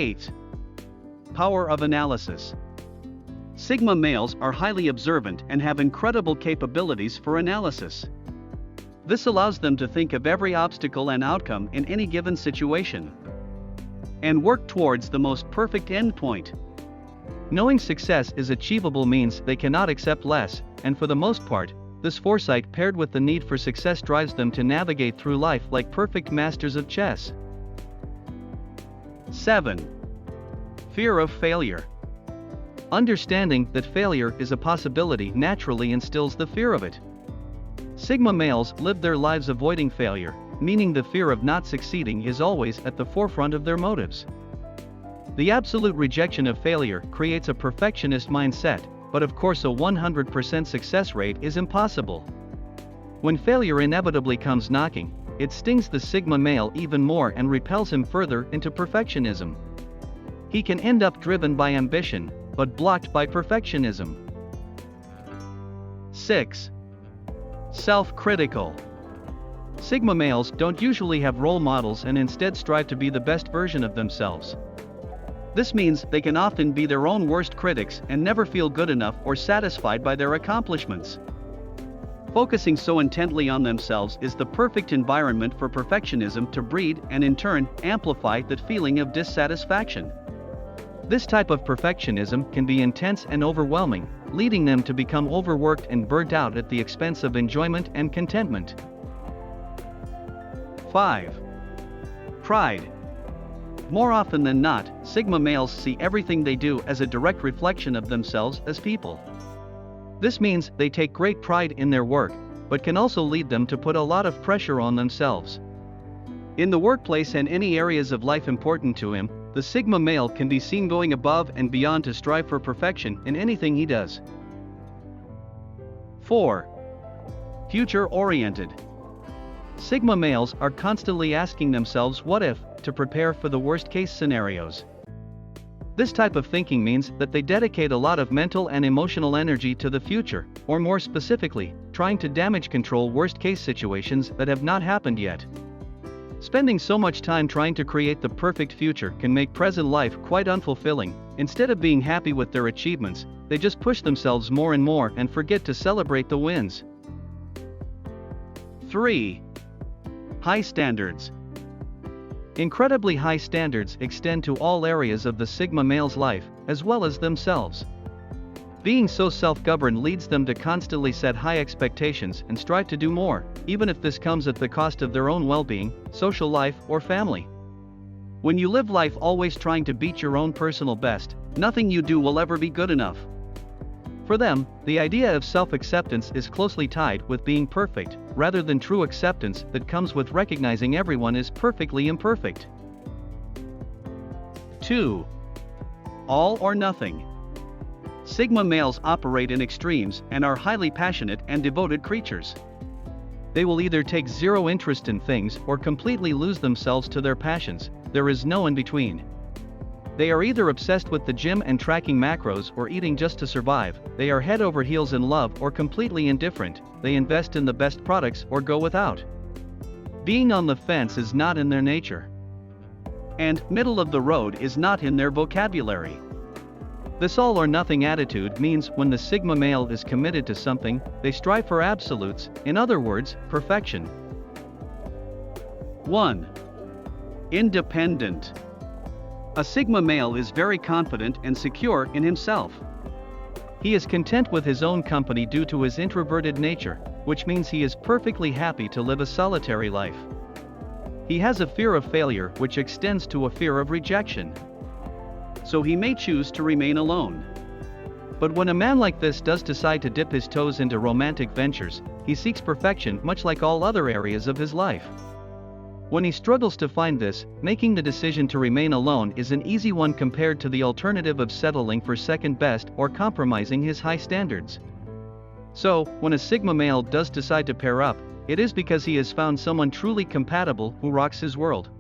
8. Power of analysis. Sigma males are highly observant and have incredible capabilities for analysis. This allows them to think of every obstacle and outcome in any given situation and work towards the most perfect endpoint. Knowing success is achievable means they cannot accept less, and for the most part, this foresight paired with the need for success drives them to navigate through life like perfect masters of chess. 7. Fear of failure. Understanding that failure is a possibility naturally instills the fear of it. Sigma males live their lives avoiding failure, meaning the fear of not succeeding is always at the forefront of their motives. The absolute rejection of failure creates a perfectionist mindset, but of course a 100% success rate is impossible. When failure inevitably comes knocking, it stings the Sigma male even more and repels him further into perfectionism. He can end up driven by ambition, but blocked by perfectionism. 6. Self-critical. Sigma males don't usually have role models and instead strive to be the best version of themselves. This means they can often be their own worst critics and never feel good enough or satisfied by their accomplishments. Focusing so intently on themselves is the perfect environment for perfectionism to breed and in turn amplify that feeling of dissatisfaction. This type of perfectionism can be intense and overwhelming, leading them to become overworked and burnt out at the expense of enjoyment and contentment. 5. Pride. More often than not, Sigma males see everything they do as a direct reflection of themselves as people. This means they take great pride in their work, but can also lead them to put a lot of pressure on themselves. In the workplace and any areas of life important to him, the Sigma male can be seen going above and beyond to strive for perfection in anything he does. 4. Future-oriented. Sigma males are constantly asking themselves what if, to prepare for the worst-case scenarios. This type of thinking means that they dedicate a lot of mental and emotional energy to the future, or more specifically, trying to damage control worst-case situations that have not happened yet. Spending so much time trying to create the perfect future can make present life quite unfulfilling. Instead of being happy with their achievements, they just push themselves more and more and forget to celebrate the wins. 3. High standards. Incredibly high standards extend to all areas of the Sigma male's life, as well as themselves. Being so self-governed leads them to constantly set high expectations and strive to do more, even if this comes at the cost of their own well-being, social life, or family. When you live life always trying to beat your own personal best, nothing you do will ever be good enough. For them, the idea of self-acceptance is closely tied with being perfect, rather than true acceptance that comes with recognizing everyone is perfectly imperfect. 2. All or nothing. Sigma males operate in extremes and are highly passionate and devoted creatures. They will either take zero interest in things or completely lose themselves to their passions. There is no in between. They are either obsessed with the gym and tracking macros or eating just to survive. They are head over heels in love or completely indifferent. They invest in the best products or go without. Being on the fence is not in their nature. And middle of the road is not in their vocabulary. This all or nothing attitude means when the Sigma male is committed to something, they strive for absolutes, in other words, perfection. 1. Independent. A Sigma male is very confident and secure in himself. He is content with his own company due to his introverted nature, which means he is perfectly happy to live a solitary life. He has a fear of failure which extends to a fear of rejection. So he may choose to remain alone. But when a man like this does decide to dip his toes into romantic ventures, he seeks perfection much like all other areas of his life. When he struggles to find this, making the decision to remain alone is an easy one compared to the alternative of settling for second best or compromising his high standards. So, when a Sigma male does decide to pair up, it is because he has found someone truly compatible who rocks his world.